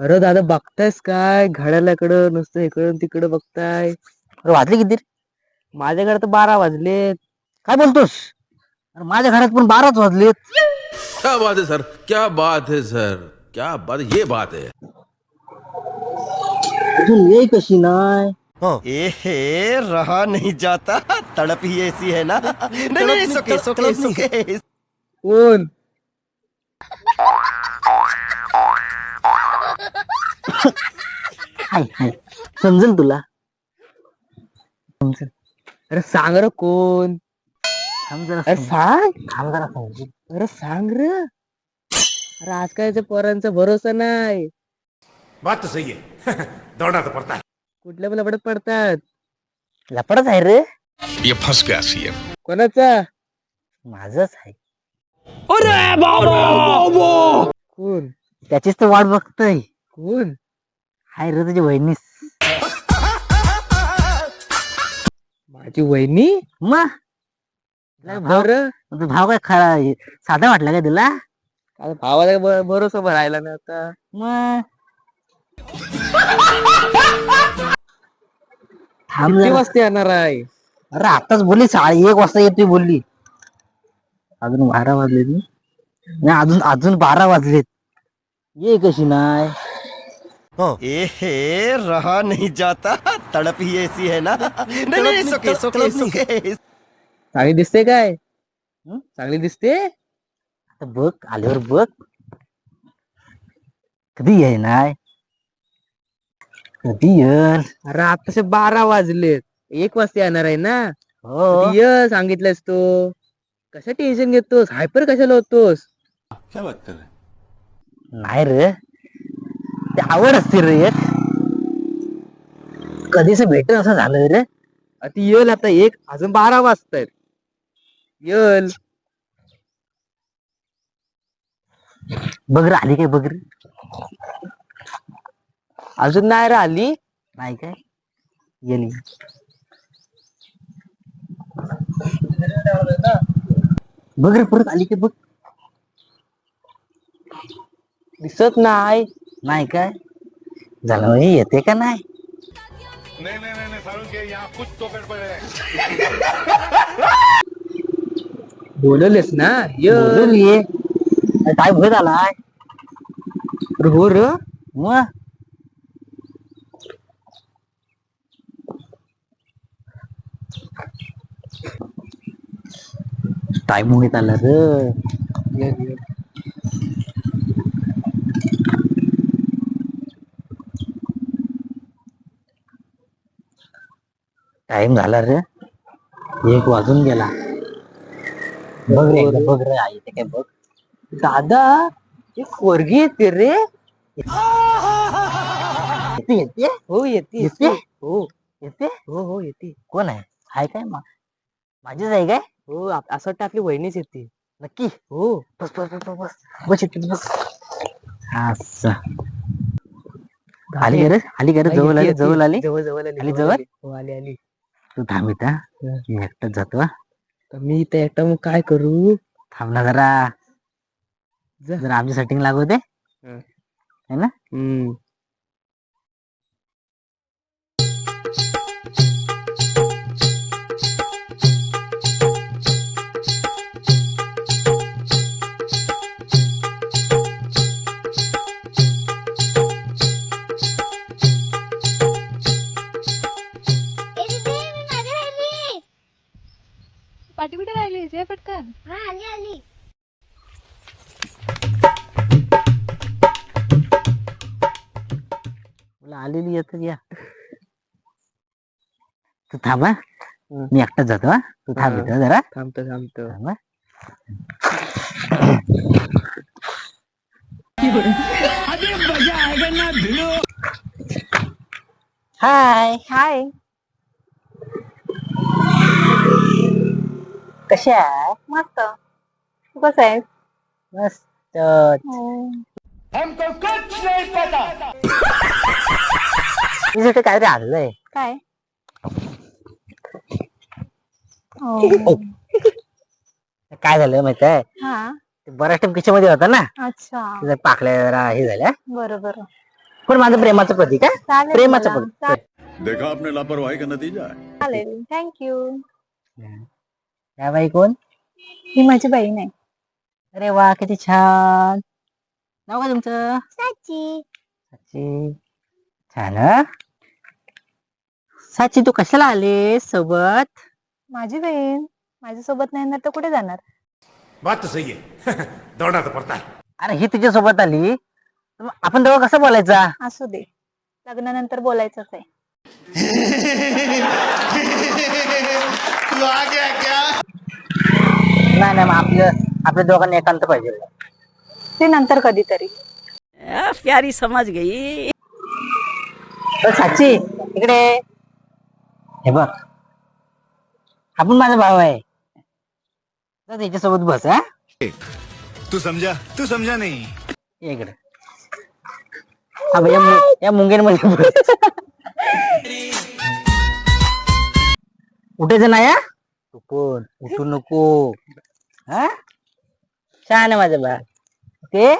अरे दादा बघतायस काय घड्याळाकडं नुसतं इकडं तिकडं बघताय. अरे वाजले किती रे? माझ्याकडे तर 12 वाजलेत. काय बोलतोस? अरे माझ्या घरात पण 12च वाजलेत. क्या बात है सर, क्या बात है सर, क्या बात, ये बात है. अजून येई कशी नाही? ए रहा नहीं जाता, तड़प ही ऐसी है ना. नहीं नहीं, सुके सुके सुके. कोण? हाय हाय समजेल तुला. समजेल. अरे सांग र कोण? थांब जरा अरे सांग. थांब जरा समजेल. अरे सांग र. अरे आजकालच्या पोरांचा भरोसा नाही. बात तो सही है. दौड़ना तो पड़ता है. कुठल्या पण लपडत पडतात. लपडच आहे रे. ये फंस गया सीएम. कोणाचा? माझच आहे. कोण? त्याचीच तर वाट बघतोय. कोण? हाय रे तुझी वहिनीस. माझी वहिनी? मग भाव बरं. भाव काय खरा साधा वाटला काय तुला? आता भावाला भरोसा भरायला ना आता. मग थांब किती जरा. वाजता येणार आहे? अरे आताच बोलली 1 वाजता येते बोलली. अजून 12 वाजलेत नाही. अजून 12 वाजलेत. ये कशी नाही? ए रहा नहीं जाता, तड़प ही ऐसी है ना. नहीं नहीं, सुके सुके सुके. चांगली दिसते काय? हं? चांगली दिसते? आता बघ आल्यावर बघ. कधी ये नाही? कधी येल? अरे आताशे 12 वाजलेत. 1 वाजता येणार आहे ना. हो कधी ये सांगितलंस तू. कशा टेन्शन घेतोस? हायपर कशाला होतोस? क्या बात कर रहे हैं? नाही रे. ते आवड असते रे एक. कधीच भेट असं झालं रे. ती येल आता अजून 12 वाजतायत. येल. बघ रे आली काय बघ रे. अजून नाही रे आली. नाही काय गेली. बघ रे परत आली काय बघ. दिसत नाही. नाही काय झालं म्हणजे येते का नाही. बोलवलेस ना. बोलून येल. ये. काय भय झालाय. हो र. मग टाइम होत आला रे. येल. टाइम झाला रे. 1 वाजून गेला. बघ रे एकदा बघ रे आई ते काय बघ. दादा एक पोरगी येते रे. येते येते हो येते. येते? हो येते. हो हो येते. कोण आहे? हाय काय माझीच आहे काय? हो असं वाटतं आपली वहिनीच येते. नक्की. हो. बस बस बस बस बस इथे बस. असं आली का रे? आली का रे? जवळ आली जवळ आली. जवळ जवळ आली. आली जवळ? हो आली आली. तू थांब इथं. मी एकटाच जातो. तर मी इथे एकटा मग काय करू? थांब ना जरा. जा. जरा आमची सेटिंग लागू दे. हं. है ना? हम्म. पाठी कुठे राहिली जे पटकन. आली आली. मला आलेली येत या. तू थांब हा. मी एकटाच जातो. हा तू थांब हा. इथं जरा. थांबतो थांबतो. थांब हा. हाय हाय. कशा आहे? मस्त. तू कसं आहेस? मस्त. तुझ्यासाठी काय रे आणलंय? काय? काय झालं माहित आहे? हा. बराच टाइम किचन मध्ये होता ना. अच्छा. पाकल्या जरा हे झाल्या. बरोबर. पण माझं प्रेमाचं प्रतीक आहे. चालेल प्रेमाचं मला. प्रतीक. देखा आपने लापरवाही का नतीजा है. चालेल, थँक्यू. या बाई कोण? ही माझी बहीण आहे. अरे वा, किती छान. नाव काय तुमचं? साची. साची. छान हं? साची, तू कशाला आलीस सोबत? माझी बहीण माझ्यासोबत नाही येणार तर कुठे जाणार? बात तो सही है. दौड़ना तो पड़ता है. अरे ही तुझ्या सोबत आली तर मग आपण दोघं कसं बोलायचा? असू दे, लग्नानंतर बोलायचंच आहे. नाही नाही, मग आपल्या दोघांनी एकांत पाहिजे. ते नंतर कधीतरी. प्यारी समझ गई. तर साची इकडे हे बघ, आपण माझा भाऊ आहे तर त्याच्यासोबत बस. हा, तू समझा नहीं. ये इकडे. हा भैया, या मुंगेरमध्ये बस. उठायचं नाही हा? तू पण उठू नको. हा, छान आहे माझा बा. ओके.